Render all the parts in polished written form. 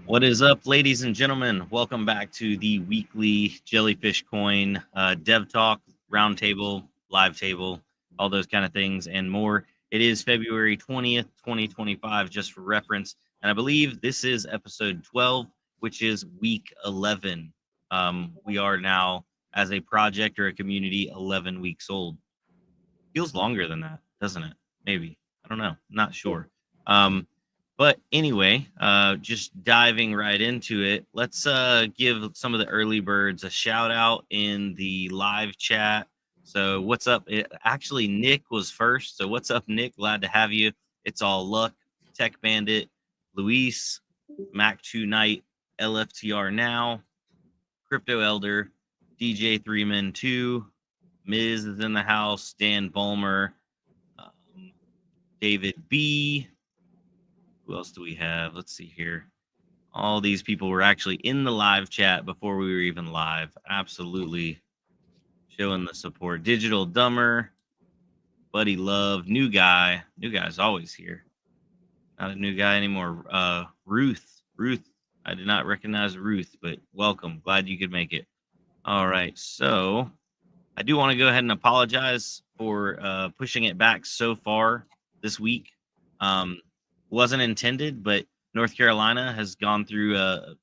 What is up, ladies and gentlemen? Welcome back to the weekly Jellyfish Coin Dev Talk, Roundtable, Live Table, all those kind of things and more. It is February 20th, 2025, just for reference. And I believe this is episode 12, which is week 11. We are now, as a project or a community, 11 weeks old. Feels longer than that, doesn't it? Maybe. I don't know. Not sure. But anyway, just diving right into it, let's give some of the early birds a shout out in the live chat. So what's up? Actually, Nick was first. So what's up, Nick? Glad to have you. It's all luck. Tech Bandit, Luis, Mac2 Knight, LFTR Now, Crypto Elder, DJ Threeman 2, Miz is in the house, Dan Bulmer, David B. Who else do we have? Let's see here. All these people were actually in the live chat before we were even live. Absolutely showing the support. Digital Dumber, Buddy Love, new guy. New guy's always here. Not a new guy anymore. Ruth. I did not recognize Ruth, but welcome. Glad you could make it. All right. So I do want to go ahead and apologize for pushing it back so far this week. Wasn't intended, but North Carolina has gone through a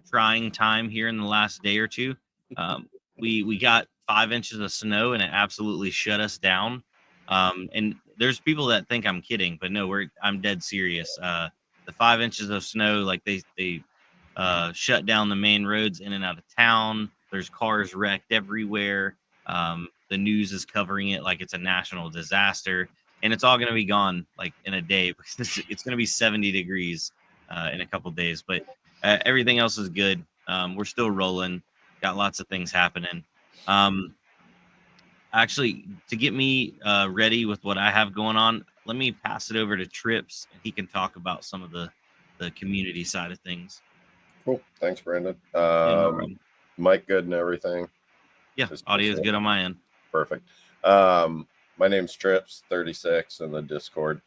trying time here in the last day or two. We got 5 inches of snow and it absolutely shut us down. And there's people that think I'm kidding, but no, I'm dead serious. The 5 inches of snow, like they shut down the main roads in and out of town. There's cars wrecked everywhere. The news is covering it like it's a national disaster. And it's all going to be gone like in a day because it's going to be 70 degrees in a couple days. But everything else is good. We're still rolling. Got lots of things happening. Actually, to get me ready with what I have going on, let me pass it over to Trips. And he can talk about some of the community side of things. Cool. Thanks, Brandon. No Mic good and everything? Yeah, audio is good on my end. Perfect. My name's Trips, 36 in the Discord.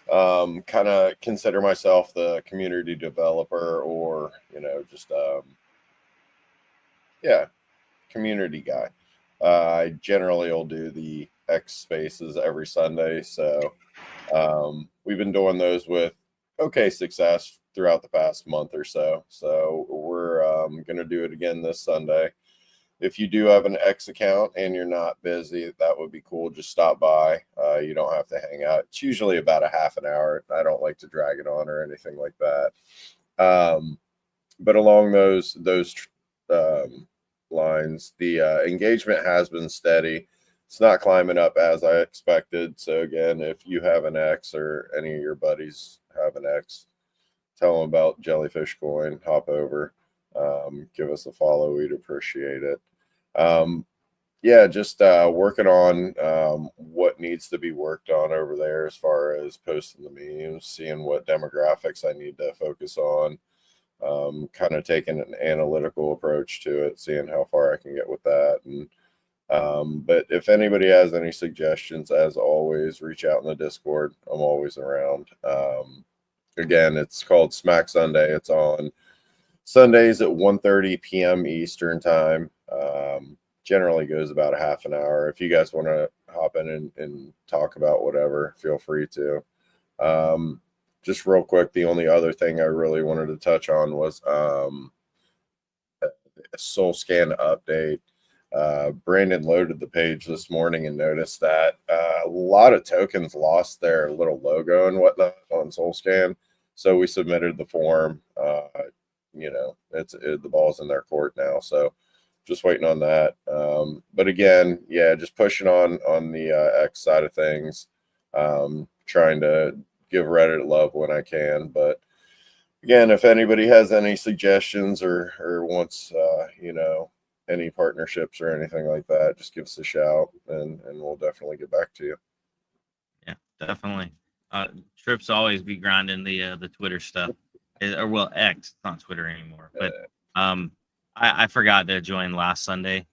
Kind of consider myself the community developer or, just, community guy. I generally will do the X spaces every Sunday. So we've been doing those with okay success throughout the past month or so. So we're going to do it again this Sunday. If you do have an X account and you're not busy, that would be cool. Just stop by. You don't have to hang out. It's usually about a half an hour. I don't like to drag it on or anything like that. But along those lines, the engagement has been steady. It's not climbing up as I expected. So again, if you have an X or any of your buddies have an X, tell them about Jellyfish Coin. Hop over. Give us a follow. We'd appreciate it. Just working on what needs to be worked on over there as far as posting the memes, seeing what demographics I need to focus on, kind of taking an analytical approach to it, seeing how far I can get with that. And but if anybody has any suggestions, as always, reach out in the Discord. I'm always around. Again, it's called Smack Sunday. It's on Sundays at 1:30 p.m. Eastern time. Generally goes about a half an hour. If you guys want to hop in and talk about whatever, feel free to. Just real quick, the only other thing I really wanted to touch on was a Soul Scan update. Brandon loaded the page this morning and noticed that a lot of tokens lost their little logo and whatnot on Soul Scan. So we submitted the form. The ball's in their court now. So just waiting on that. But again, just pushing on the X side of things. Trying to give Reddit love when I can. But again, if anybody has any suggestions or wants, any partnerships or anything like that, just give us a shout and we'll definitely get back to you. Yeah, definitely. Trips always be grinding the Twitter stuff. X, it's not Twitter anymore. But I forgot to join last Sunday.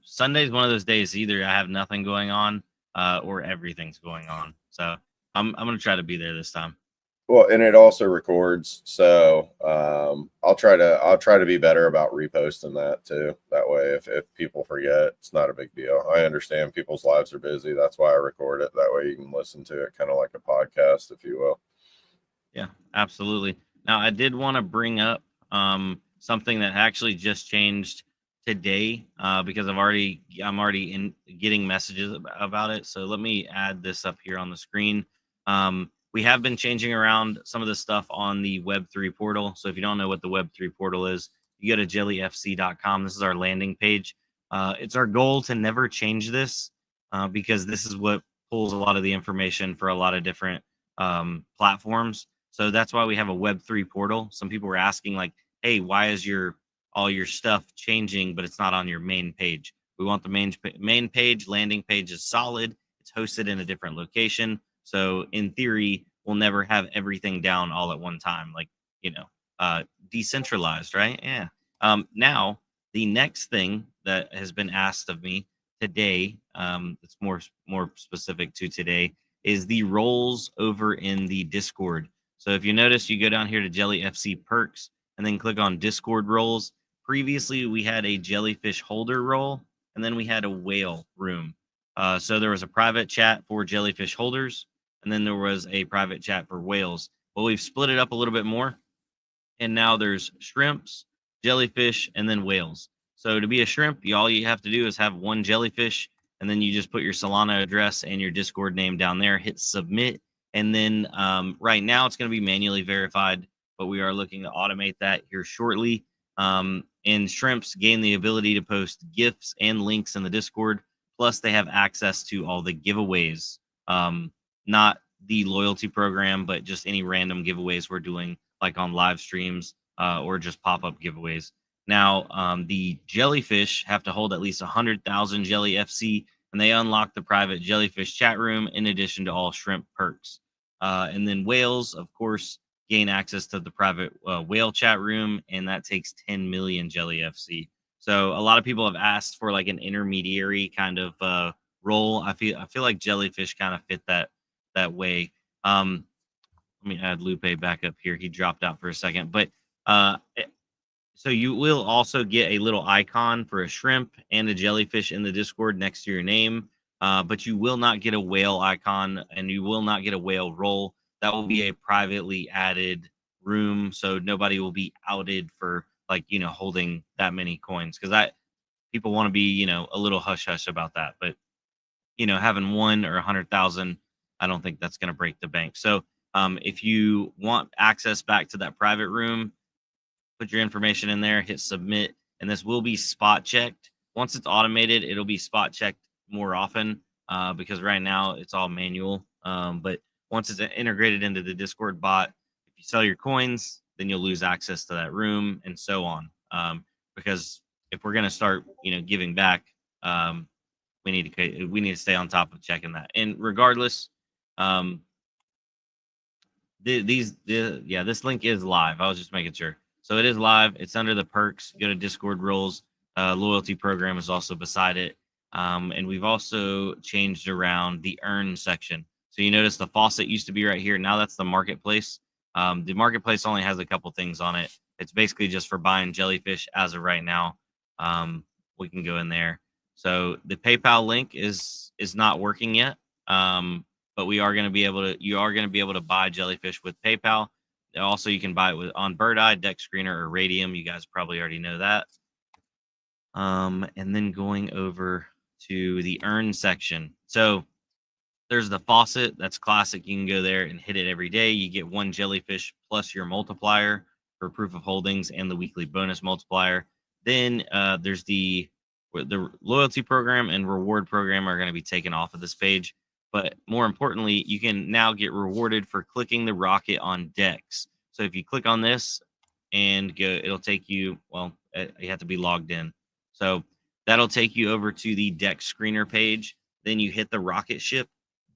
Sunday's one of those days either I have nothing going on or everything's going on. So I'm gonna try to be there this time. Well, and it also records, so I'll try to be better about reposting that too. That way, if people forget, it's not a big deal. I understand people's lives are busy. That's why I record it. That way, you can listen to it kind of like a podcast, if you will. Yeah, absolutely. Now, I did want to bring up something that actually just changed today because I'm already in getting messages about it. So let me add this up here on the screen. We have been changing around some of the stuff on the Web3 portal. So if you don't know what the Web3 portal is, you go to jellyfc.com. This is our landing page. It's our goal to never change this because this is what pulls a lot of the information for a lot of different platforms. So that's why we have a Web3 portal. Some people were asking, like, hey, why is all your stuff changing, but it's not on your main page? We want the main page, landing page is solid. It's hosted in a different location. So in theory, we'll never have everything down all at one time, like, decentralized, right? Yeah. Now, the next thing that has been asked of me today, it's more specific to today, is the roles over in the Discord. So if you notice, you go down here to Jellyfc perks and then click on Discord roles. Previously, we had a jellyfish holder role, and then we had a whale room. So there was a private chat for jellyfish holders, and then there was a private chat for whales. Well, we've split it up a little bit more, and now there's shrimps, jellyfish, and then whales. So to be a shrimp, all you have to do is have one jellyfish, and then you just put your Solana address and your Discord name down there, hit submit, and then right now it's going to be manually verified, but we are looking to automate that here shortly. And shrimps gain the ability to post GIFs and links in the Discord, plus they have access to all the giveaways, not the loyalty program, but just any random giveaways we're doing, like on live streams or just pop-up giveaways. Now, the jellyfish have to hold at least 100,000 Jellyfc, and they unlock the private jellyfish chat room in addition to all shrimp perks. And then whales, of course, gain access to the private whale chat room, and that takes 10 million Jellyfc. So a lot of people have asked for like an intermediary kind of role. I feel like jellyfish kind of fit that way. Let me add Lupe back up here. He dropped out for a second, but so you will also get a little icon for a shrimp and a jellyfish in the Discord next to your name, but you will not get a whale icon and you will not get a whale role. That will be a privately added room, so nobody will be outed for holding that many coins, because people want to be a little hush hush about that, but having 1 or 100,000, I don't think that's going to break the bank. So if you want access back to that private room, put your information in there, hit submit, and this will be spot checked. Once it's automated, it'll be spot checked more often because right now it's all manual. But once it's integrated into the Discord bot, if you sell your coins, then you'll lose access to that room and so on. Because if we're going to start, giving back, we need to stay on top of checking that. And regardless, this link is live. I was just making sure. So it is live. It's under the perks. Go to Discord roles. Loyalty program is also beside it. And we've also changed around the earn section. So you notice the faucet used to be right here. Now that's the marketplace. The marketplace only has a couple things on it. It's basically just for buying jellyfish as of right now. We can go in there. So the PayPal link is not working yet. But you are going to be able to buy jellyfish with PayPal. Also, you can buy it on Bird Eye, DexScreener, or Radium. You guys probably already know that. And then going over to the earn section. So there's the faucet. That's classic. You can go there and hit it every day. You get 1 jellyfish plus your multiplier for proof of holdings and the weekly bonus multiplier. Then there's the loyalty program and reward program are going to be taken off of this page. But more importantly, you can now get rewarded for clicking the rocket on Dex. So if you click on this and go, it'll take you, well, you have to be logged in. So that'll take you over to the DexScreener page. Then you hit the rocket ship.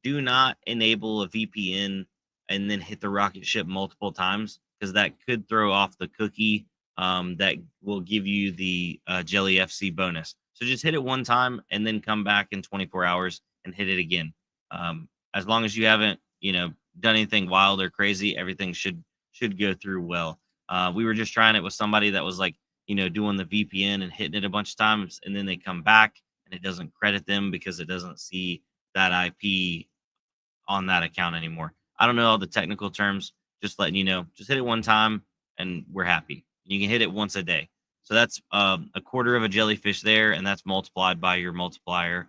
Do not enable a VPN and then hit the rocket ship multiple times, because that could throw off the cookie that will give you the Jellyfc bonus. So just hit it one time and then come back in 24 hours and hit it again. As long as you haven't, done anything wild or crazy, everything should go through well. We were just trying it with somebody that was like, doing the VPN and hitting it a bunch of times, and then they come back and it doesn't credit them because it doesn't see that IP on that account anymore. I don't know all the technical terms, just letting you know. Just hit it one time and we're happy. You can hit it once a day. So that's a quarter of a jellyfish there, and that's multiplied by your multiplier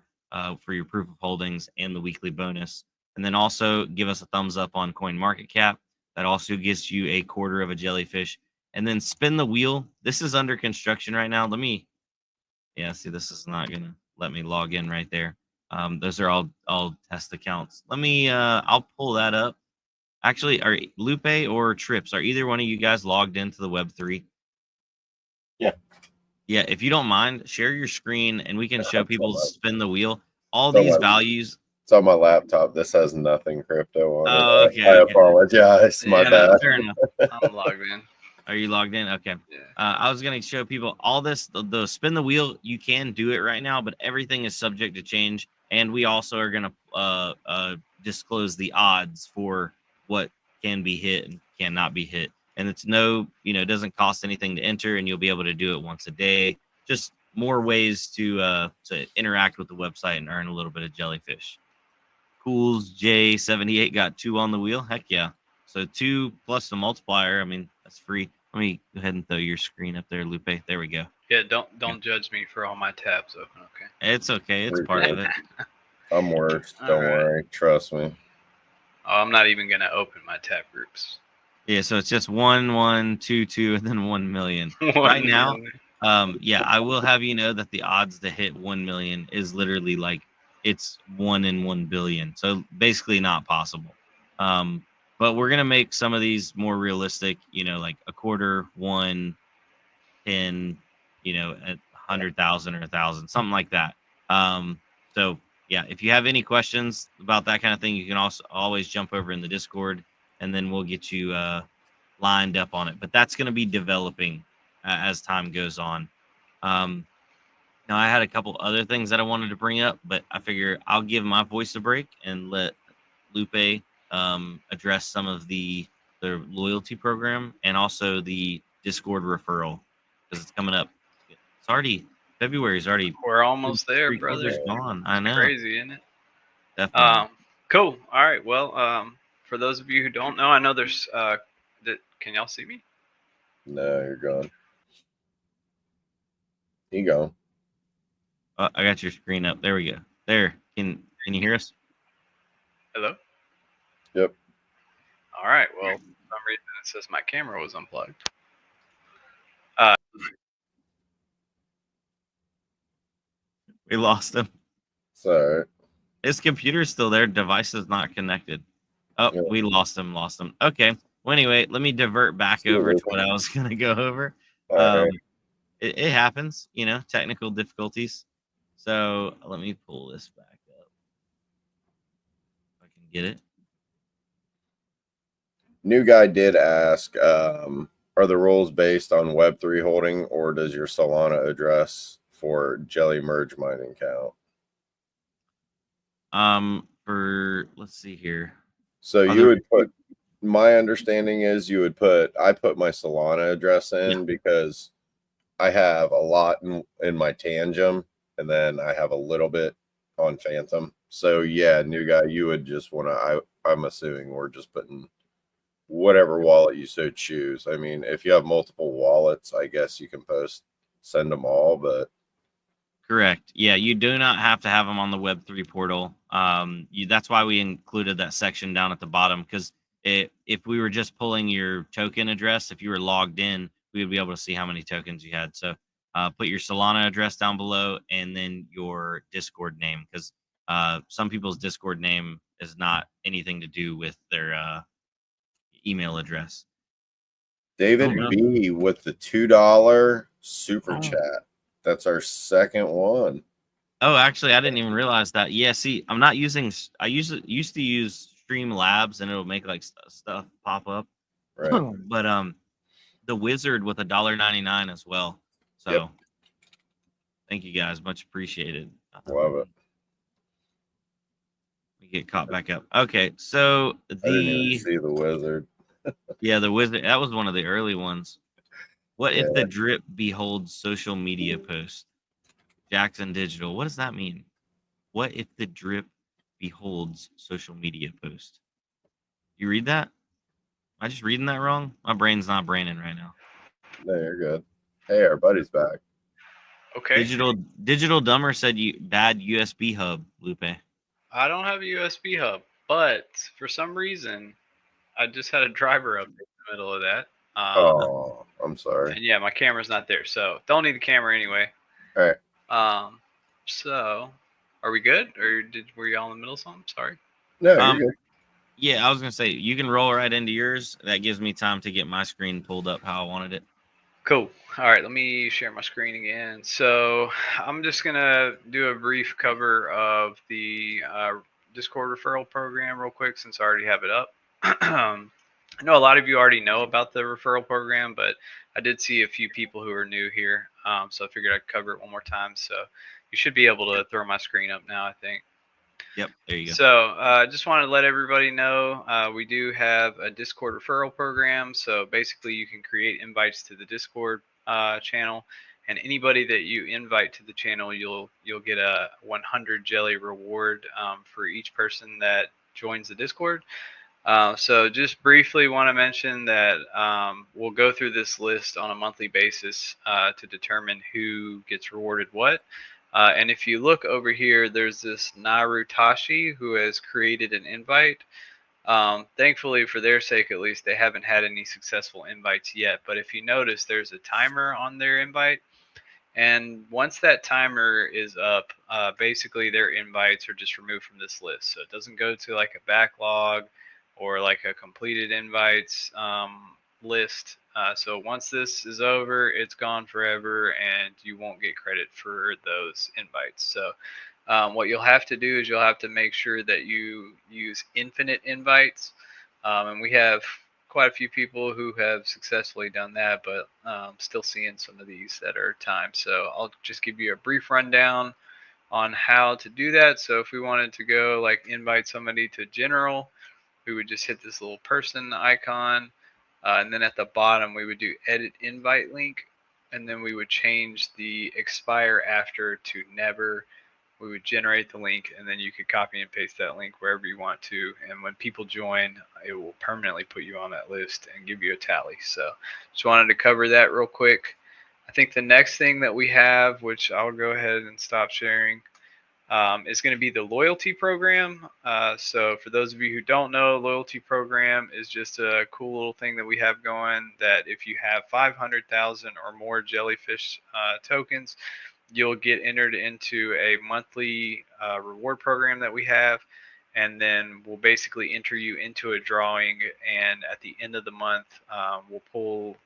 for your proof of holdings and the weekly bonus. And then also give us a thumbs up on CoinMarketCap. That also gives you a quarter of a jellyfish. And then spin the wheel. This is under construction right now. See, this is not going to let me log in right there. Those are all test accounts. I'll pull that up. Actually, are Lupe or Trips, are either one of you guys logged into the Web3? Yeah. Yeah, if you don't mind, share your screen and we can show people spin the wheel. All So these what? values. It's on my laptop. This has nothing crypto on it. Oh, okay. I apologize. My bad. Fair enough. I'm logged in. Are you logged in? Okay. Yeah. I was going to show people all this, the spin the wheel. You can do it right now, but everything is subject to change. And we also are going to disclose the odds for what can be hit and cannot be hit. And it's it doesn't cost anything to enter, and you'll be able to do it once a day. Just more ways to interact with the website and earn a little bit of jellyfish. Cools J78 got 2 on the wheel. Heck yeah. So 2 plus the multiplier. I mean, that's free. Let me go ahead and throw your screen up there, Lupe. There we go. Yeah, don't judge me for all my tabs open, okay? It's okay. It's part of it. I'm worse. Don't worry. Trust me. Oh, I'm not even gonna open my tab groups. Yeah, so it's just 1, 1, 2, 2, and then 1 million. Right now, I will have you know that the odds to hit 1 million is literally like it's 1 in 1 billion. So basically not possible. But we're gonna make some of these more realistic, like a quarter, 1, 10, at 100,000 or 1,000, something like that. So yeah, if you have any questions about that kind of thing, you can also always jump over in the Discord, and then we'll get you lined up on it. But that's going to be developing as time goes on. Now, I had a couple other things that I wanted to bring up, but I figure I'll give my voice a break and let Lupe address some of the loyalty program and also the Discord referral, because it's coming up. It's already February's already. We're almost there, brother. Gone. I know. Crazy, isn't it? Definitely. Cool. All right. Well, for those of you who don't know, I know there's. Can y'all see me? No, you're gone. You go. I got your screen up. There we go. There. Can you hear us? Hello. Yep. All right. Well, for some reason it says my camera was unplugged. We lost him. So his computer's still there. Device is not connected. Oh, yeah. We lost him. Okay. Well, anyway, let me divert back over to what I was going to go over. It happens, technical difficulties. So let me pull this back up. If I can get it. New guy did ask, are the rules based on Web3 holding, or does your Solana address for Jelly merge mining count? Let's see here. So you would put, my understanding is I put my Solana address in because I have a lot in my Tangem, and then I have a little bit on Phantom. So yeah, new guy, you would just want to, I'm assuming we're just putting whatever wallet you so choose. I mean, if you have multiple wallets, I guess you can send them all, but. Correct. Yeah, you do not have to have them on the Web3 portal. That's why we included that section down at the bottom, because if we were just pulling your token address, if you were logged in, we would be able to see how many tokens you had. So put your Solana address down below and then your Discord name, because some people's Discord name is not anything to do with their email address. David B with the $2 super chat. That's our second one. Oh, actually, I didn't even realize that. Yeah, see, I'm not using. I used to use Streamlabs, and it'll make like stuff pop up. Right. But the Wizard with $1.99 as well. So, Thank you guys, much appreciated. Love it. Let me get caught back up. Okay, so I didn't even the see the wizard. the wizard, that was one of the early ones. What if Yeah. the drip beholds social media post? Jackson Digital. What does that mean? What if the drip beholds social media post? You read that? Am I just reading that wrong? My brain's not braining right now. No, you're good. Hey, our buddy's back. Okay. Digital Dumber said you bad USB hub, Lupe. I don't have a USB hub, but for some reason, I just had a driver update in the middle of that. Oh, I'm sorry. And yeah, my camera's not there, so don't need the camera anyway. All right. So are we good, or were y'all in the middle of something? Sorry. No, you're good. Yeah, I was gonna say you can roll right into yours. That gives me time to get my screen pulled up how I wanted it. Cool. All right, let me share my screen again. So I'm just gonna do a brief cover of the Discord referral program real quick, since I already have it up. I know a lot of you already know about the referral program, but I did see a few people who are new here, so I figured I'd cover it one more time. So you should be able to throw my screen up now, I think. Yep, there you go. So I just wanted to let everybody know we do have a Discord referral program. So basically, you can create invites to the Discord channel, and anybody that you invite to the channel, you'll get a 100 jelly reward for each person that joins the Discord. So just briefly want to mention that we'll go through this list on a monthly basis to determine who gets rewarded what. And if you look over here, there's this Narutashi who has created an invite. Thankfully, for their sake at least, they haven't had any successful invites yet. But if you notice, there's a timer on their invite. And once that timer is up, basically their invites are just removed from this list. So it doesn't go to like a backlog or like a completed invites list. So once this is over, it's gone forever, and you won't get credit for those invites. So what you'll have to do is you'll have to make sure that you use infinite invites. And we have quite a few people who have successfully done that, but still seeing some of these that are timed. So I'll just give you a brief rundown on how to do that. So if we wanted to go like invite somebody to general, we would just hit this little person icon. And then at the bottom, we would do edit invite link. And then we would change the expire after to never. We would generate the link, and then you could copy and paste that link wherever you want to. And when people join, it will permanently put you on that list and give you a tally. So just wanted to cover that real quick. I think the next thing that we have, which I'll go ahead and stop sharing, is going to be the loyalty program. So for those of you who don't know, loyalty program is just a cool little thing that we have going, that if you have 500,000 or more jellyfish tokens, you'll get entered into a monthly reward program that we have, and then we'll basically enter you into a drawing, and at the end of the month, we'll pull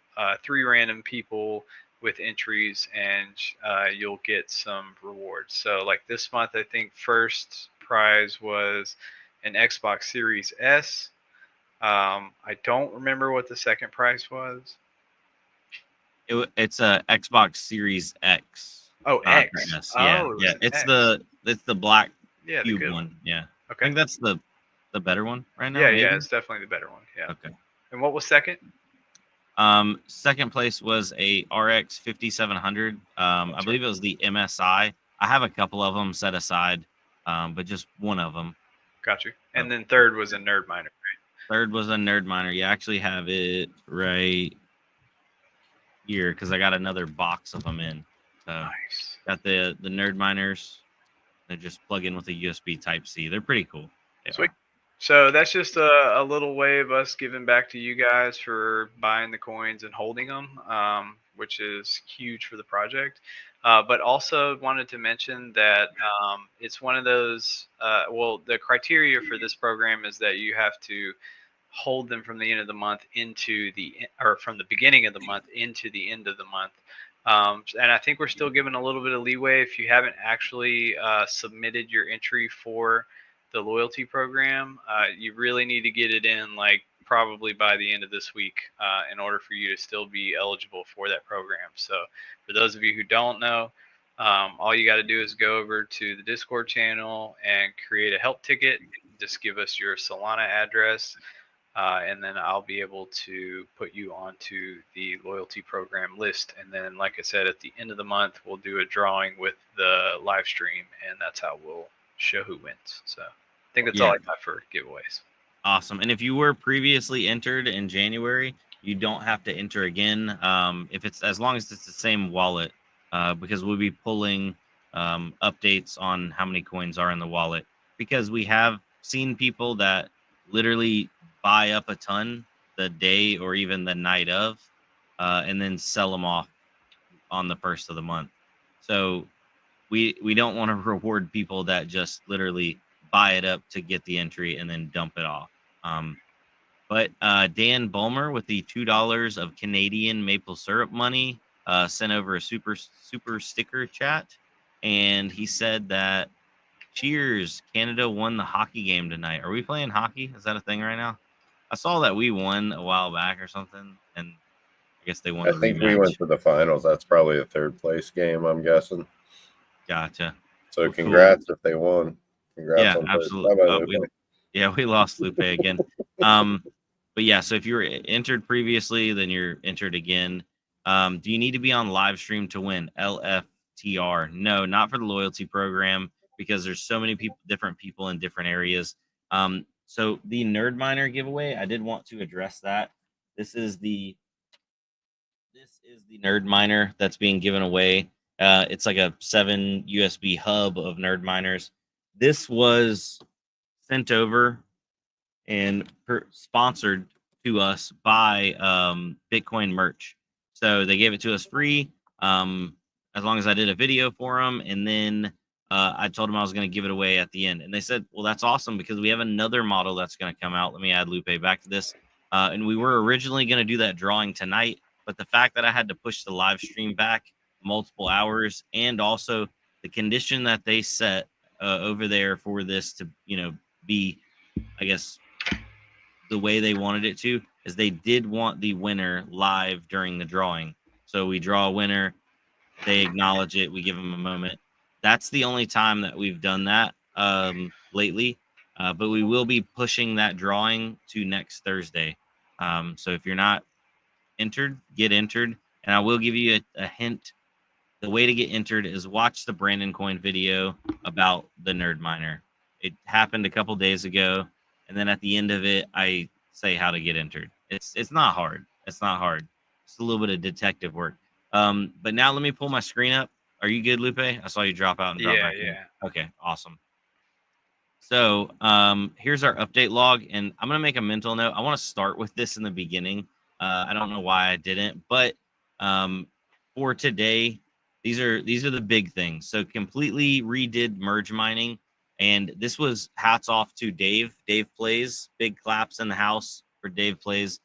3 random people with entries, and you'll get some rewards. So like this month, I think first prize was an Xbox Series S. I don't remember what the second prize was. It's a Xbox Series X. Oh, X. S. Yeah, Oh, yeah. It's X. the black Yeah, cube the good one. Yeah. Okay. I think that's the better one right now. Yeah, maybe? yeah, it's definitely the better one. Yeah. Okay. And what was second? Second place was a RX 5700. I believe it was the MSI. I have a couple of them set aside, but just one of them. Got you. And then third was a Nerd Miner. Third was a Nerd Miner. You actually have it right here because I got another box of them in. So Nice. got the Nerd Miners. They just plug in with a USB Type C. They're pretty cool. Sweet. So that's just a little way of us giving back to you guys for buying the coins and holding them, which is huge for the project. But also wanted to mention that it's one of those, well, the criteria for this program is that you have to hold them from the end of the month or from the beginning of the month into the end of the month. And I think we're still given a little bit of leeway if you haven't actually submitted your entry for the loyalty program. You really need to get it in like probably by the end of this week in order for you to still be eligible for that program. So for those of you who don't know, All you got to do is go over to the Discord channel and create a help ticket. Just give us your Solana address, and then I'll be able to put you onto the loyalty program list. And then, like I said, at the end of the month, we'll do a drawing with the live stream, and that's how we'll show who wins. So I think that's all I got for giveaways. Awesome. And if you were previously entered in January, you don't have to enter again. If it's as long as it's the same wallet, because we'll be pulling updates on how many coins are in the wallet, because we have seen people that literally buy up a ton the day or even the night of, and then sell them off on the first of the month. So we don't want to reward people that just literally buy it up to get the entry and then dump it off. But Dan Bulmer with the $2 of Canadian maple syrup money sent over a super sticker chat, and he said that cheers, Canada won the hockey game tonight. Are we playing hockey? Is that a thing right now? I saw that we won a while back or something, and I guess they won. I think we went to the finals. That's probably a third place game, I'm guessing. Gotcha. So well, congrats if they won. Congrats. Yeah, absolutely. We lost Lupe again. But yeah, so if you were entered previously, then you're entered again. Do you need to be on live stream to win? LFTR. No, not for the loyalty program, because there's so many people, different people in different areas. So the Nerd Miner giveaway, I did want to address that. This is the Nerd Miner that's being given away. It's like a 7 USB hub of Nerd Miners. This was sent over and sponsored to us by Bitcoin Merch. So they gave it to us free, as long as I did a video for them. And then I told them I was going to give it away at the end. And they said, well, that's awesome, because we have another model that's going to come out. Let me add Lupe back to this. And we were originally going to do that drawing tonight, but the fact that I had to push the live stream back multiple hours, and also the condition that they set over there for this to, be, I guess, the way they wanted it to, is they did want the winner live during the drawing. So we draw a winner, they acknowledge it, we give them a moment. That's the only time that we've done that lately, but we will be pushing that drawing to next Thursday. So if you're not entered, get entered. And I will give you a hint. The way to get entered is watch the Brandon Coin video about the Nerd Miner. It happened a couple days ago, and then at the end of it, I say how to get entered. It's not hard. It's not hard. It's a little bit of detective work. But now let me pull my screen up. Are you good, Lupe? I saw you drop out and drop back in. Okay, awesome. So here's our update log, and I'm gonna make a mental note. I want to start with this in the beginning. I don't know why I didn't, but for today, these are the big things. So completely redid merge mining, and this was hats off to Dave. Dave Plays. Big claps in the house for Dave Plays.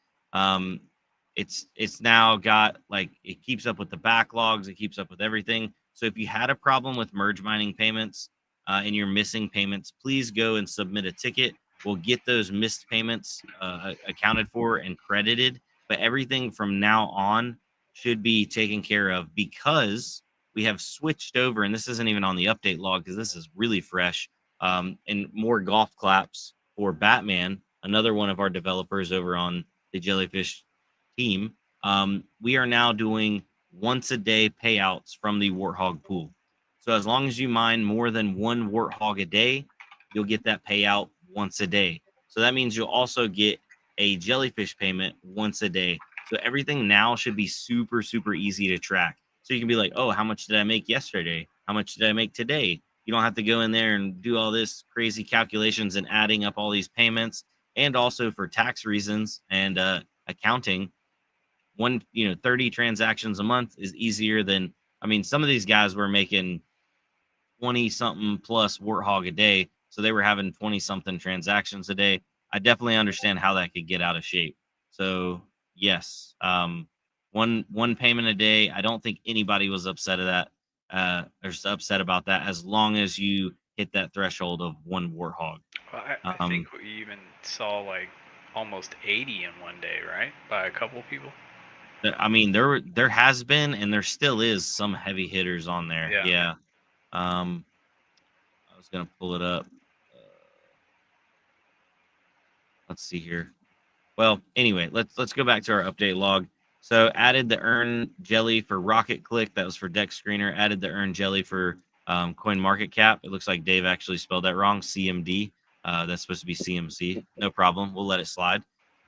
It's now got, like, it keeps up with the backlogs. It keeps up with everything. So if you had a problem with merge mining payments and you're missing payments, please go and submit a ticket. We'll get those missed payments accounted for and credited. But everything from now on should be taken care of, because we have switched over, and this isn't even on the update log because this is really fresh, and more golf claps for Batman, another one of our developers over on the Jellyfish team. We are now doing once a day payouts from the Warthog pool. So as long as you mine more than one Warthog a day, you'll get that payout once a day. So that means you'll also get a Jellyfish payment once a day. So everything now should be super, super easy to track. So you can be like, oh, how much did I make yesterday? How much did I make today? You don't have to go in there and do all this crazy calculations and adding up all these payments. And also for tax reasons and accounting, 30 transactions a month is easier than, some of these guys were making 20 something plus Warthog a day. So they were having 20 something transactions a day. I definitely understand how that could get out of shape. So yes, one payment a day. I don't think anybody was upset at that, or upset about that, as long as you hit that threshold of one Warthog. Well, I think we even saw like almost 80 in one day, right? By a couple people. I mean, there has been and there still is some heavy hitters on there. Yeah. Yeah. I was gonna pull it up. Let's see here. Well, anyway, let's go back to our update log. So added the earn jelly for Rocket Click. That was for DexScreener. Added the earn jelly for Coin Market Cap. It looks like Dave actually spelled that wrong. CMD. That's supposed to be CMC. No problem. We'll let it slide.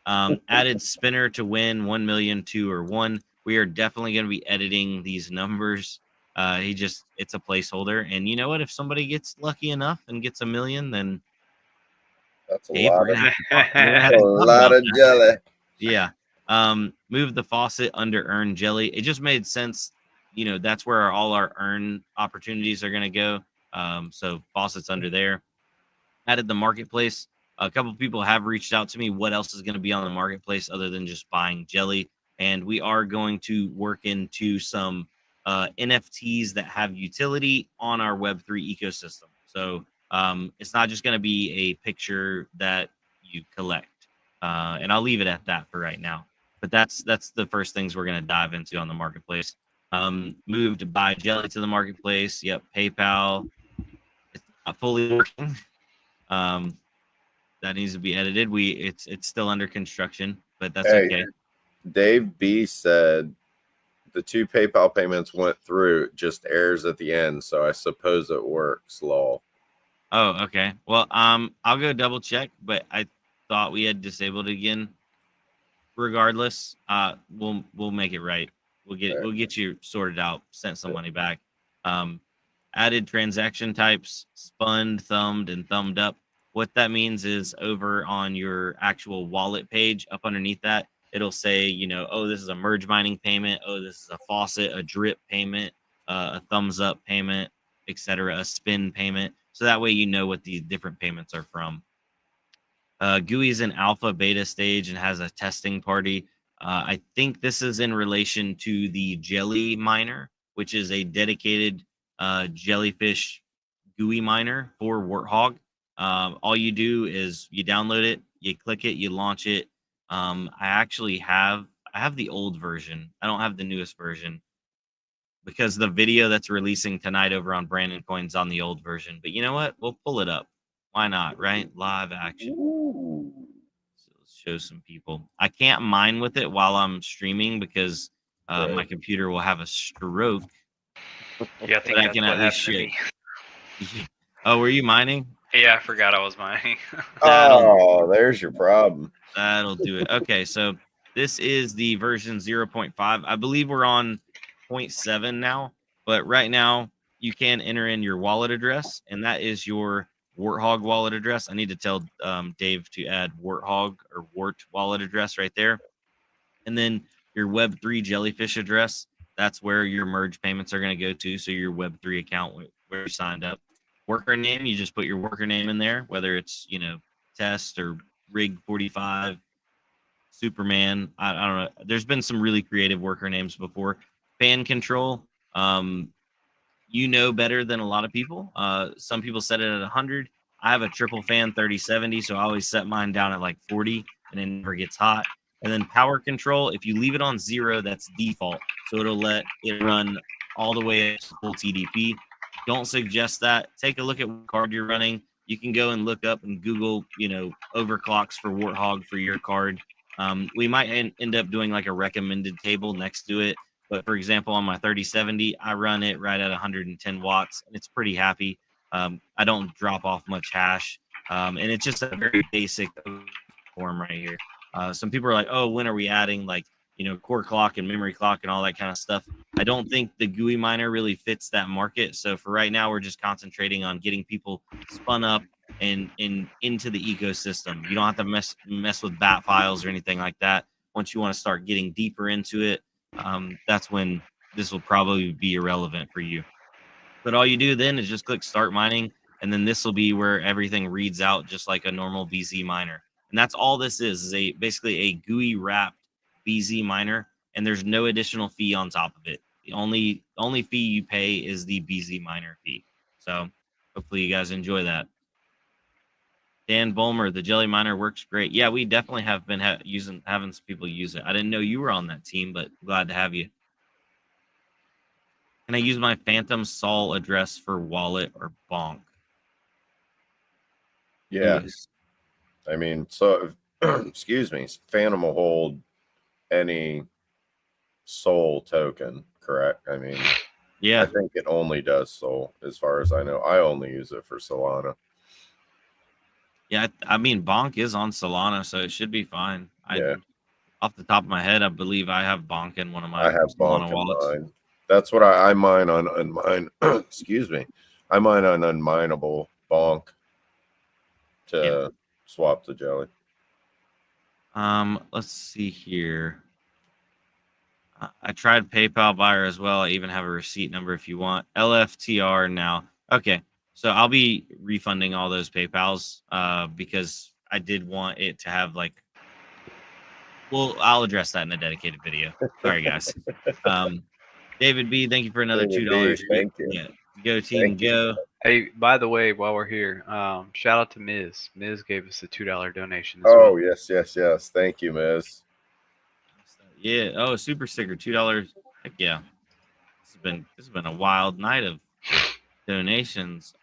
Added spinner to win 1 million, 2 or 1. We are definitely going to be editing these numbers. It's a placeholder. And you know what? If somebody gets lucky enough and gets a million, then That's a Dave, lot we're of gonna have a to talk lot about of that. jelly. Yeah. Move the faucet under earn jelly. It just made sense. You know, that's where all our earn opportunities are going to go. So faucets under there. Added the marketplace. A couple people have reached out to me. What else is going to be on the marketplace other than just buying jelly? And we are going to work into some NFTs that have utility on our Web3 ecosystem. So it's not just going to be a picture that you collect. And I'll leave it at that for right now. But that's the first things we're going to dive into on the marketplace. Moved buy jelly to the marketplace. Yep, PayPal. It's not fully working. That needs to be edited. It's still under construction, but that's Hey, okay. Dave B said the 2 PayPal payments went through, just errors at the end, so I suppose it works. Lol. Oh, okay. Well, I'll go double check, but I thought we had disabled it again. Regardless, we'll make it right. We'll get you sorted out, sent some money back. Added transaction types, spun, thumbed, and thumbed up. What that means is over on your actual wallet page, up underneath that, it'll say, you know, oh, this is a merge mining payment. Oh, this is a faucet, a drip payment, a thumbs up payment, etc., a spin payment. So that way you know what these different payments are from. GUI is in alpha beta stage and has a testing party. I think this is in relation to the Jelly miner, which is a dedicated jellyfish GUI miner for Warthog. All you do is you download it, you click it, you launch it. I have the old version. I don't have the newest version because the video that's releasing tonight over on Brandon Coin's on the old version. But you know what? We'll pull it up. Why not? Right? Live action. Ooh. So let's show some people. I can't mine with it while I'm streaming because my computer will have a stroke. Yeah, I think But I that's can what at least happened to show. me. Oh, were you mining? Yeah, I forgot I was mining. Oh, there's your problem. That'll do it. Okay, so this is the version 0.5. I believe we're on 0.7 now, but right now you can enter in your wallet address, and that is your Warthog wallet address. I need to tell Dave to add Warthog or Wart wallet address right there. And then your Web3 Jellyfish address, that's where your merge payments are going to go to. So your Web3 account where you signed up. Worker name, you just put your worker name in there, whether it's, you know, test or rig 45, Superman. I don't know. There's been some really creative worker names before. Fan control. You know better than a lot of people. Some people set it at 100. I have a triple fan 3070, so I always set mine down at like 40 and it never gets hot. And then power control, if you leave it on 0, that's default. So it'll let it run all the way up to full TDP. Don't suggest that. Take a look at what card you're running. You can go and look up and Google, you know, overclocks for Warthog for your card. We might end up doing like a recommended table next to it. But for example, on my 3070, I run it right at 110 watts, and it's pretty happy. I don't drop off much hash, and it's just a very basic form right here. Some people are like, "Oh, when are we adding like, you know, core clock and memory clock and all that kind of stuff?" I don't think the GUI miner really fits that market. So for right now, we're just concentrating on getting people spun up and into the ecosystem. You don't have to mess with bat files or anything like that. Once you want to start getting deeper into it, that's when this will probably be irrelevant for you. But all you do then is just click start mining, and then this will be where everything reads out just like a normal BZ miner. And that's all this is basically a GUI wrapped BZ miner, and there's no additional fee on top of it. The only fee you pay is the BZ miner fee. So hopefully you guys enjoy that. Dan Bulmer, the Jelly Miner works great. Yeah, we definitely have been having some people use it. I didn't know you were on that team, but glad to have you. Can I use my Phantom Sol address for wallet or bonk? Yeah. Lewis. I mean, so excuse me, Phantom will hold any Soul token, correct? I mean, Yeah. I think it only does Soul, as far as I know. I only use it for Solana. Yeah, I mean, bonk is on Solana, so it should be fine. Yeah. Off the top of my head, I believe I have bonk in one of my I have Solana Bonk in wallets. mine. That's what I mine on unmine. Excuse me. I mine on unmineable Bonk to swap to Jelly. Let's see here. I tried PayPal buyer as well. I even have a receipt number if you want. LFTR now. Okay, so I'll be refunding all those PayPals because I did want it to have like. Well, I'll address that in a dedicated video. Sorry, guys. David B, thank you for another David $2. B, thank you. Yeah, go team, Thank you. go. Hey, by the way, while we're here, shout out to Miz. Miz gave us a $2 donation as Oh, well. yes. Thank you, Miz. Yeah. Oh, super sticker, $2. Heck yeah. This has been a wild night of donations.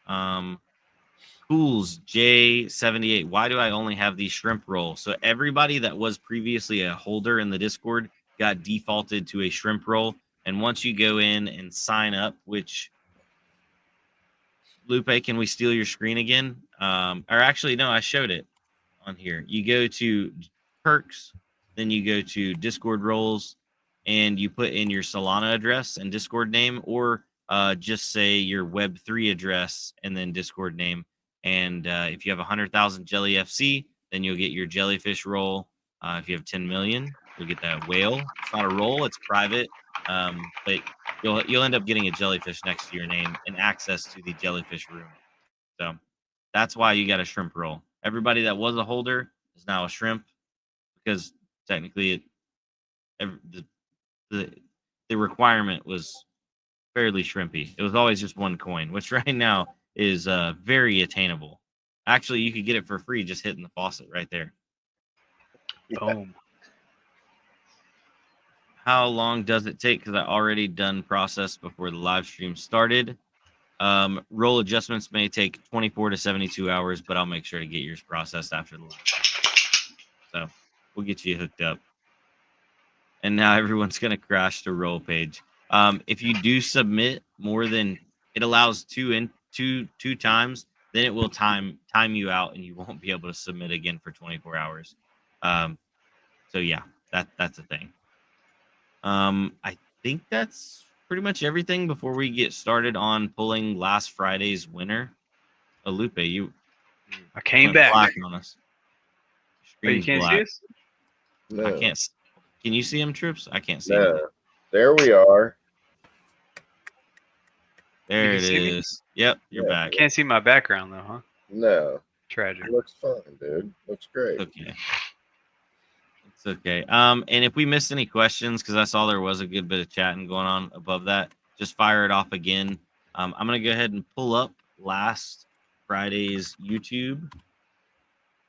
Cools J78. Why do I only have the shrimp roll? So everybody that was previously a holder in the Discord got defaulted to a shrimp roll. And once you go in and sign up, which Lupe, can we steal your screen again? Or actually, no, I showed it on here. You go to perks, then you go to Discord roles, and you put in your Solana address and Discord name, or just say your Web3 address and then Discord name. And if you have 100,000 Jellyfc, then you'll get your jellyfish roll. If you have 10 million, you'll get that whale. It's not a roll; it's private, but you'll end up getting a jellyfish next to your name and access to the jellyfish room. So that's why you got a shrimp roll. Everybody that was a holder is now a shrimp because technically the requirement was fairly shrimpy. It was always just one coin, which right now is very attainable. Actually, you could get it for free just hitting the faucet right there. Boom. How long does it take? Because I already done process before the live stream started. Roll adjustments may take 24 to 72 hours, but I'll make sure to get yours processed after the live. So we'll get you hooked up. And now everyone's going to crash the roll page. If you do submit more than it allows two times, then it will time you out and you won't be able to submit again for 24 hours. So yeah, that's a thing. I think that's pretty much everything before we get started on pulling last Friday's winner. Lupe, I came went back. black on us. Oh, you Screen's can't black. see us? No. I can't. Can you see him, Trips? I can't see No. him. There we are. There You it can see me? is. Yep, you're Yeah. back. Can't see my background though, huh? No. Tragic. It looks fine, dude. Looks great. Okay. It's okay. And if we missed any questions, because I saw there was a good bit of chatting going on above that, just fire it off again. I'm gonna go ahead and pull up last Friday's YouTube,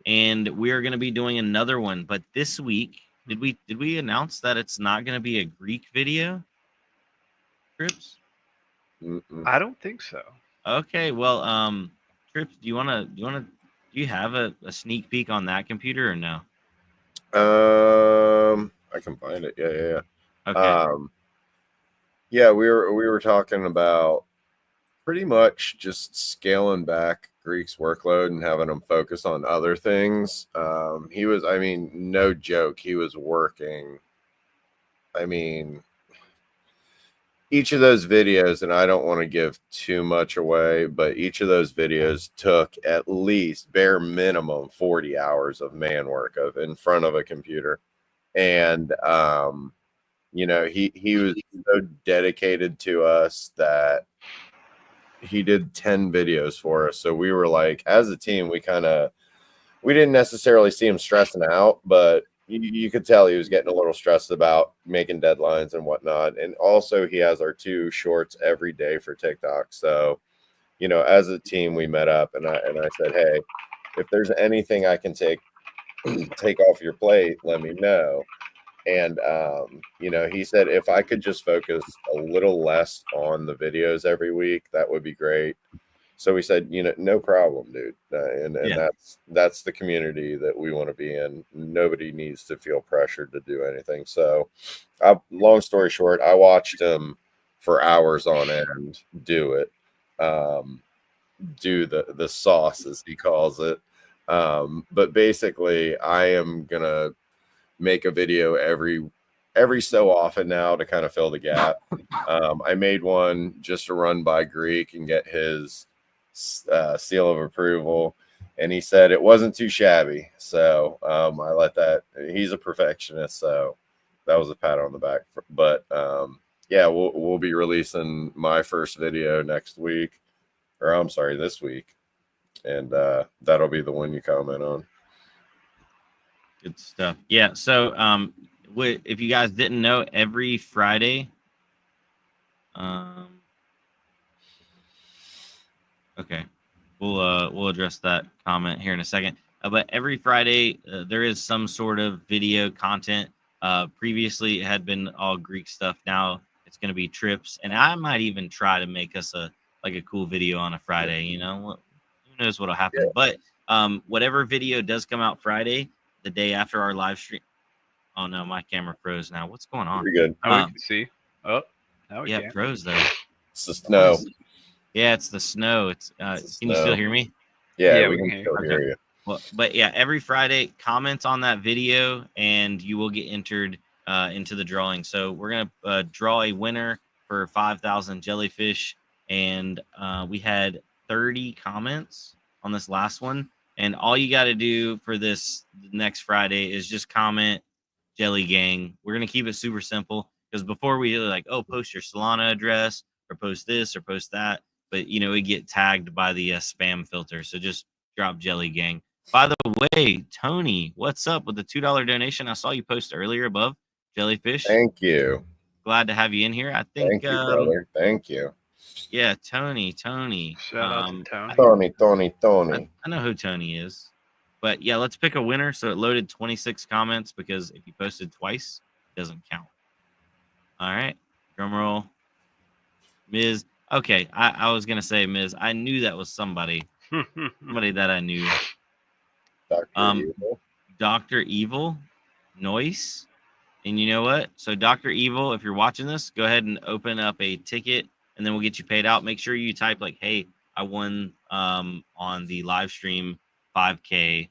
and we are gonna be doing another one. But this week, did we announce that it's not gonna be a Greek video? Trips? Mm-mm. I don't think so. Okay. Well, Trips, do you have a sneak peek on that computer or no? I can find it. Yeah. Okay. Yeah, we were talking about pretty much just scaling back Greek's workload and having him focus on other things. He was, I mean, no joke, he was working. I mean, each of those videos, and I don't want to give too much away, but each of those videos took at least bare minimum 40 hours of man work of in front of a computer. And you know, he was so dedicated to us that he did 10 videos for us. So we were like, as a team, we didn't necessarily see him stressing out, but you could tell he was getting a little stressed about making deadlines and whatnot. And also he has our 2 shorts every day for TikTok. So, you know, as a team, we met up and I said, hey, if there's anything I can take off your plate, let me know. And he said if I could just focus a little less on the videos every week, that would be great. So we said, no problem, dude. And Yeah. that's the community that we want to be in. Nobody needs to feel pressured to do anything. So, long story short, I watched him for hours on end do it, do the sauce as he calls it. But basically, I am gonna make a video every so often now to kind of fill the gap. I made one just to run by Greek and get his seal of approval, and he said it wasn't too shabby. So I let that. He's a perfectionist, so that was a pat on the back. But yeah, we'll be releasing my first video next week, or I'm sorry, this week, and that'll be the one you comment on. Good stuff. Yeah. So if you guys didn't know, every Friday, okay, we'll address that comment here in a second. But every Friday, there is some sort of video content. Previously, it had been all Greek stuff. Now it's going to be trips, and I might even try to make us a cool video on a Friday. Who knows what'll happen? Yeah. But whatever video does come out Friday, the day after our live stream. Oh no, my camera froze now. What's going on? Pretty good. Oh, we can see. Oh, now we yeah, can. Froze though. It's the snow. Yeah, it's the snow. It's can you still hear me? Yeah, we can still hear you. Well, but yeah, every Friday, comment on that video, and you will get entered into the drawing. So we're gonna draw a winner for 5,000 jellyfish, and we had 30 comments on this last one. And all you got to do for this next Friday is just comment Jelly Gang. We're going to keep it super simple because before we like, post your Solana address or post this or post that. But, we get tagged by the spam filter. So just drop Jelly Gang. By the way, Tony, what's up with the $2 donation? I saw you post earlier above Jellyfish. Thank you. Glad to have you in here. I think. Thank you, brother. Thank you. Yeah, Tony. Shout out to Tony. I know who Tony is. But yeah, let's pick a winner. So it loaded 26 comments because if you posted twice, it doesn't count. All right. Drum roll. Ms. Okay, I was going to say Ms. I knew that was somebody. Somebody that I knew. Dr. Evil. Noise. And you know what? So Dr. Evil, if you're watching this, go ahead and open up a ticket. And then we'll get you paid out. Make sure you type like, hey, I won on the live stream 5K.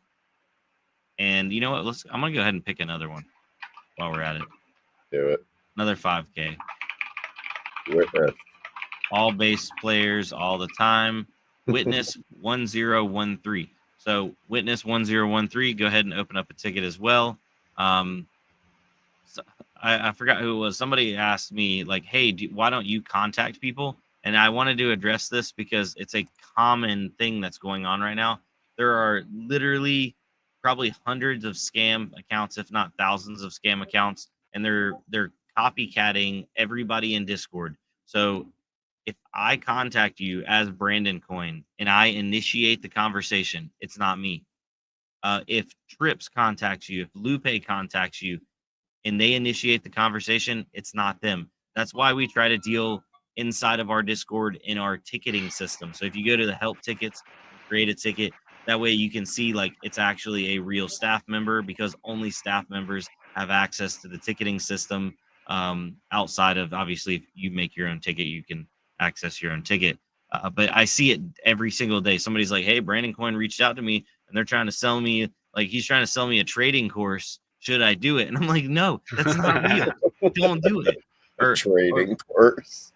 And you know what? I'm going to go ahead and pick another one while we're at it. Do it. Another 5K. Witness. All base players all the time. Witness 1013. So Witness 1013, go ahead and open up a ticket as well. So I forgot who it was. Somebody asked me like, hey, why don't you contact people? And I wanted to address this because it's a common thing that's going on right now. There are literally probably hundreds of scam accounts, if not thousands of scam accounts, and they're copycatting everybody in Discord. So if I contact you as Brandon Coin and I initiate the conversation, it's not me. If Trips contacts you, if Lupe contacts you, and they initiate the conversation, it's not them. That's why we try to deal inside of our Discord in our ticketing system. So if you go to the help tickets, create a ticket, that way you can see like it's actually a real staff member because only staff members have access to the ticketing system. Outside of obviously if you make your own ticket, you can access your own ticket. But I see it every single day. Somebody's like, hey, Brandon Coin reached out to me and they're trying to sell me, like he's trying to sell me a trading course. Should I do it? And I'm like, no, that's not real. Don't do it. Or trading course.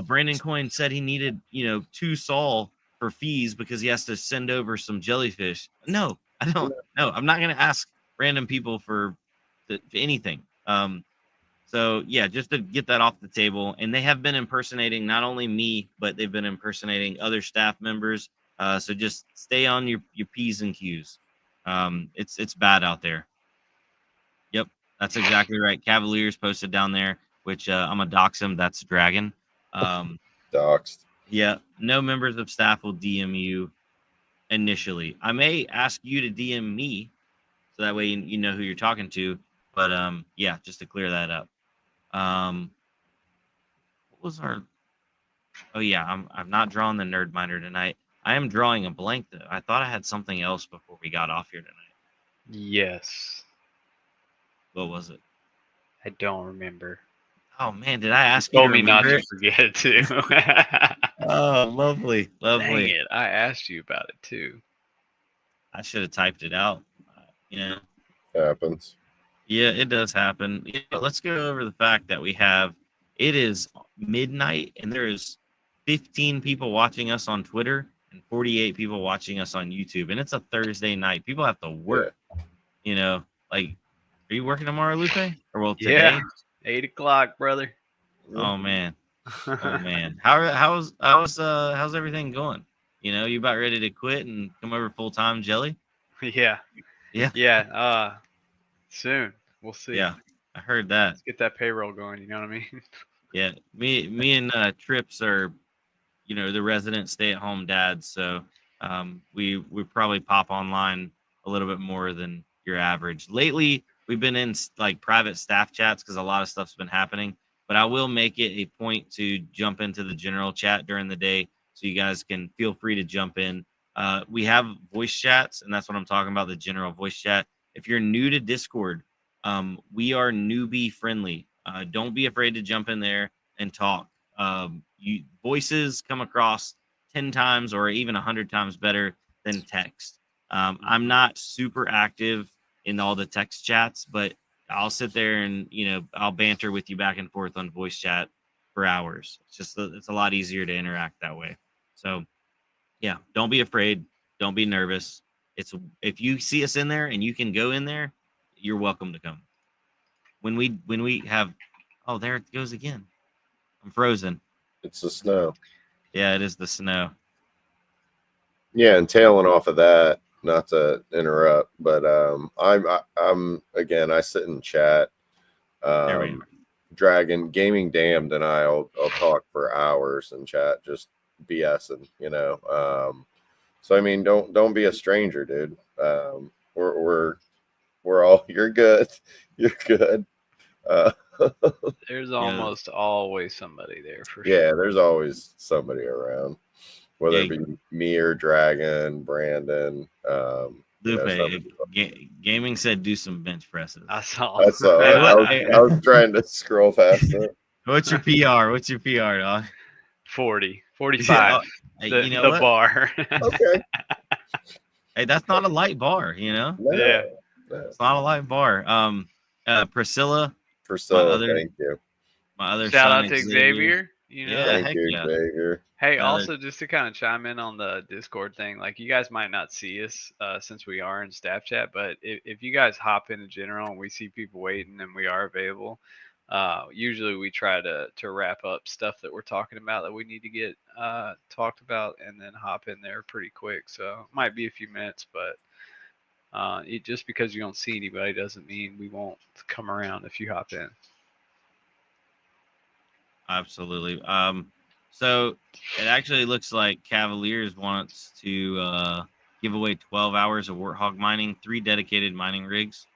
Brandon Coin said he needed, 2 Sol for fees because he has to send over some jellyfish. No, I don't. No, I'm not going to ask random people for anything. So yeah, just to get that off the table. And they have been impersonating not only me, but they've been impersonating other staff members. So just stay on your P's and Q's. It's bad out there. Yep, that's exactly right. Cavaliers posted down there, which I'm gonna dox him. That's Dragon. Doxed. Yeah, no members of staff will DM you. initially. I may ask you to DM me so that way you know who you're talking to. But yeah, just to clear that up. What was our? Oh yeah, I'm not drawing the nerd minder tonight. I am drawing a blank though. I thought I had something else before we got off here tonight. Yes. What was it? I don't remember. Oh man, did I ask You you to told me not remember to it? forget it too. Oh, lovely, Dang lovely. it. I asked you about it too. I should have typed it out. You know. Happens. Yeah, it does happen. Yeah, but let's go over the fact that it is midnight and there is 15 people watching us on Twitter and 48 people watching us on YouTube. And it's a Thursday night. People have to work, you know, like, are you working tomorrow, Lupe? Or well, Yeah. today? 8 o'clock, brother. Oh man. Oh man. How's everything going? You know, you about ready to quit and come over full time, Jelly? Yeah. Yeah. Yeah. Soon. We'll see. Yeah. I heard that. Let's get that payroll going. You know what I mean? Yeah, me and Trips are, you know, the resident stay-at-home dads, so we probably pop online a little bit more than your average. Lately, we've been in like private staff chats because a lot of stuff's been happening. But I will make it a point to jump into the general chat during the day, so you guys can feel free to jump in. We have voice chats, and that's what I'm talking about, the general voice chat. If you're new to Discord, we are newbie friendly. Don't be afraid to jump in there and talk. Voices come across 10 times or even 100 times better than text. I'm not super active in all the text chats, but I'll sit there and, you know, I'll banter with you back and forth on voice chat for hours. It's a lot easier to interact that way. So yeah, don't be afraid. Don't be nervous. If you see us in there and you can go in there, you're welcome to come. When we have, oh, there it goes again. I'm frozen. It's the snow. Yeah, it is the snow. Yeah, and tailing off of that, not to interrupt, but I'm again, I sit in chat. There we are. Dragon Gaming Damned and I'll talk for hours in chat, just BSing, you know. So I mean, don't be a stranger, dude. We're all you're good. You're good. There's almost always somebody there for yeah, sure. there's always somebody around, whether it be me or Dragon, Brandon. Lupe, Gaming said do some bench presses. I saw. I was trying to scroll past it. What's your PR? What's your PR, dog? 40, 45. You know the bar. Okay. Hey, that's not a light bar, you know? Yeah. It's not a light bar. Priscilla, thank you. My other shout son, out to Xavier. You know? Yeah, thank you, Xavier. Hey, also just to kind of chime in on the Discord thing, like you guys might not see us since we are in staff chat, but if you guys hop in general and we see people waiting and we are available, usually we try to wrap up stuff that we're talking about that we need to get talked about and then hop in there pretty quick. So it might be a few minutes, but just because you don't see anybody doesn't mean we won't come around if you hop in. Absolutely. So it actually looks like Cavaliers wants to give away 12 hours of Warthog mining, 3 dedicated mining rigs,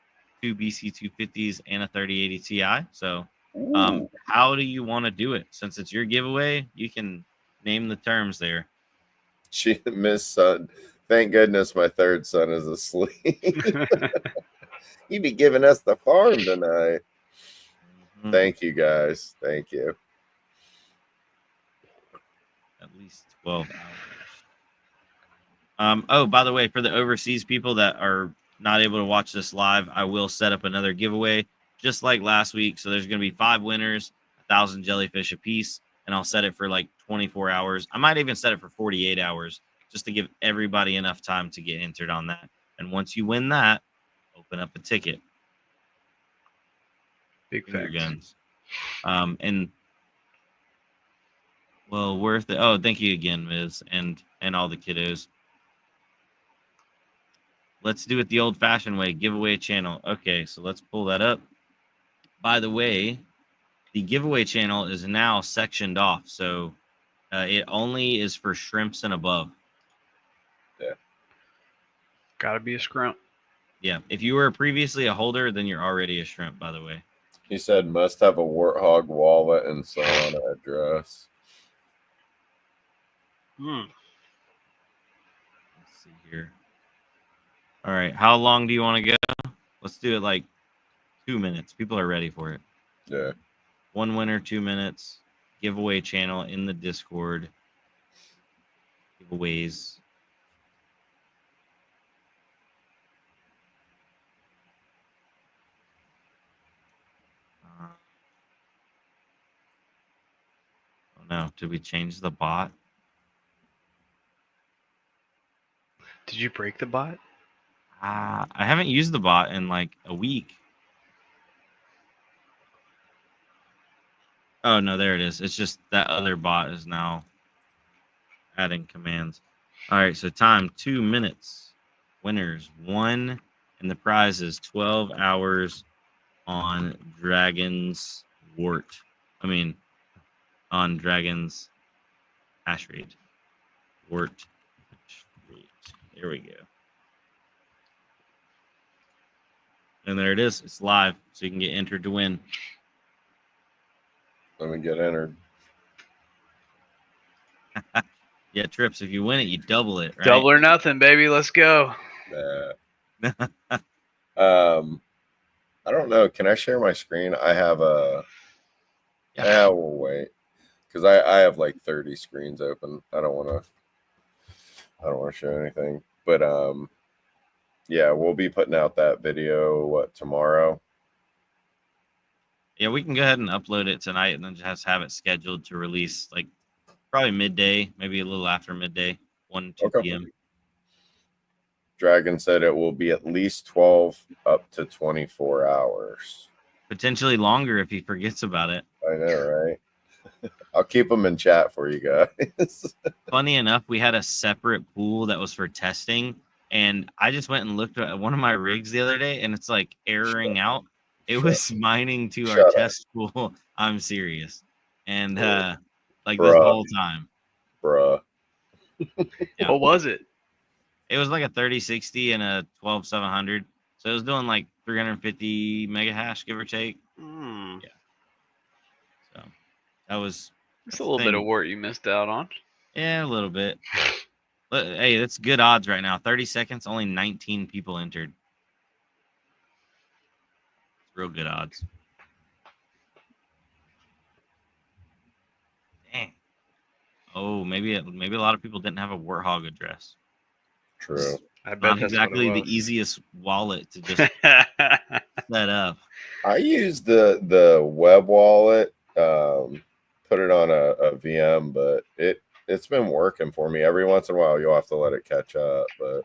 2 BC250s, and a 3080 Ti. So how do you want to do it? Since it's your giveaway, you can name the terms there. She missed son. Thank goodness my third son is asleep. He'd be giving us the farm tonight. Mm-hmm. Thank you, guys. Thank you. At least 12 hours. Oh, by the way, for the overseas people that are not able to watch this live, I will set up another giveaway just like last week. So there's going to be 5 winners, 1,000 jellyfish apiece, and I'll set it for like 24 hours. I might even set it for 48 hours just to give everybody enough time to get entered on that. And once you win that, open up a ticket. Big finger guns. And well, worth it. Oh, thank you again, Miz, and all the kiddos. Let's do it the old-fashioned way. Giveaway channel. Okay, so let's pull that up. By the way, the giveaway channel is now sectioned off, so it only is for shrimps and above. Yeah. Gotta be a scrump. Yeah, if you were previously a holder, then you're already a shrimp, by the way. He said must have a Warthog wallet and Solana address. Let's see here. All right, how long do you want to go? Let's do it like 2 minutes. People are ready for it. Yeah. One winner, 2 minutes. Giveaway channel in the Discord. Giveaways. Oh no, did we change the bot? Did you break the bot? I haven't used the bot in like a week. Oh no, there it is. It's just that other bot is now adding commands. All right, so time 2 minutes. Winners 1, and the prize is 12 hours on Dragon's Wart. On Dragon's hash rate. Wart hash rate. There we go. And there it is. It's live, so you can get entered to win. Let me get entered. Yeah, Trips, if you win it, you double it, right? Double or nothing, baby. Let's go. I don't know. Can I share my screen? I have a. Yeah, we'll wait because I have like 30 screens open. I don't want to show anything. But yeah, we'll be putting out that video tomorrow. Yeah, we can go ahead and upload it tonight, and then just have it scheduled to release like probably midday, maybe a little after midday, 1-2 p.m. Dragon said it will be at least 12 up to 24 hours. Potentially longer if he forgets about it. I know, right? I'll keep them in chat for you guys. Funny enough, we had a separate pool that was for testing, and I just went and looked at one of my rigs the other day, and it's like erroring out. It was mining to our test pool. I'm serious. And like this whole time. Bruh. Yeah. What was it? It was like a 3060 and a 12700. So it was doing like 350 mega hash, give or take. Yeah. So that was It's a little bit of work you missed out on. Yeah, a little bit. But hey, that's good odds right now. 30 seconds, only 19 people entered. It's real good odds. Dang. Oh, maybe a lot of people didn't have a Warthog address. True. I bet Not that's exactly what it the was. easiest wallet to just set up. I used the web wallet, put it on a VM, but it's been working for me. Every once in a while, you'll have to let it catch up. But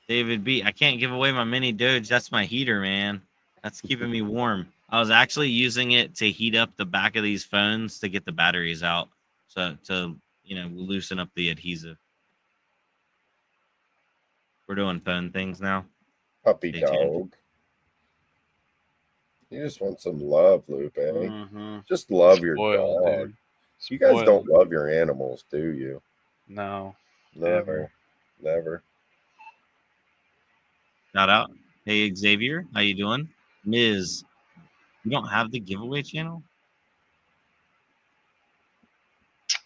David B, I can't give away my mini Doge. That's my heater, man. That's keeping me warm. I was actually using it to heat up the back of these phones to get the batteries out. So to loosen up the adhesive. We're doing phone things now. puppy dog. You just want some love, Lupe. Just love your dog. You guys don't love your animals, do you? No. Never. Shout out. Hey, Xavier. How you doing? Ms. You don't have the giveaway channel?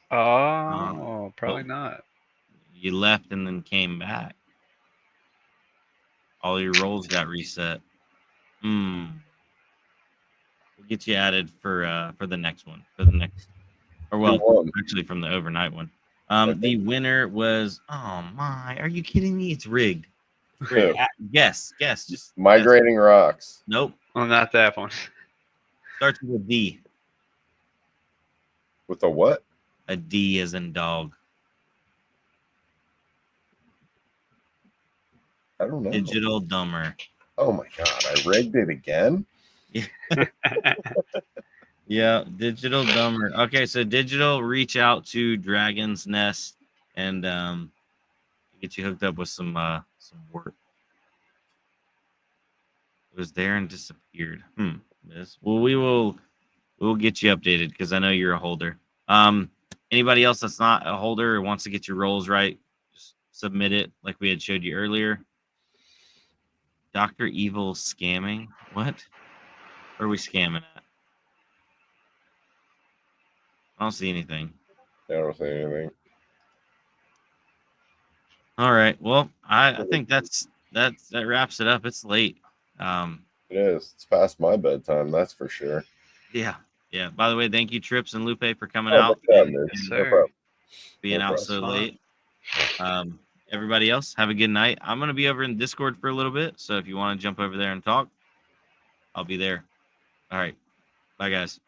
Oh, probably not. You left and then came back. All your roles got reset. We'll get you added for the next one. Actually from the overnight one. The winner was, oh my, are you kidding me? It's rigged. Guess. Just Migrating Rocks. Nope. Oh, not that one. Starts with a D. With a what? A D as in dog. I don't know. Digital Dumber. Oh my god, I rigged it again? Yeah, Digital Dumber. Okay, so Digital, reach out to Dragon's Nest and get you hooked up with some work. It was there and disappeared. Well, we'll get you updated because I know you're a holder. Anybody else that's not a holder or wants to get your roles right, just submit it like we had showed you earlier. Dr. Evil scamming. What? Where are we scamming at? I don't see anything. I don't see anything. All right. Well, I think that wraps it up. It's late. It is. It's past my bedtime, that's for sure. Yeah. Yeah. By the way, thank you, Trips and Lupe, for coming Oh, out no problem, and dude. Yes, No sir. problem. being No out problem. so Fun. late. Everybody else, have a good night. I'm going to be over in Discord for a little bit. So if you want to jump over there and talk, I'll be there. All right. Bye, guys.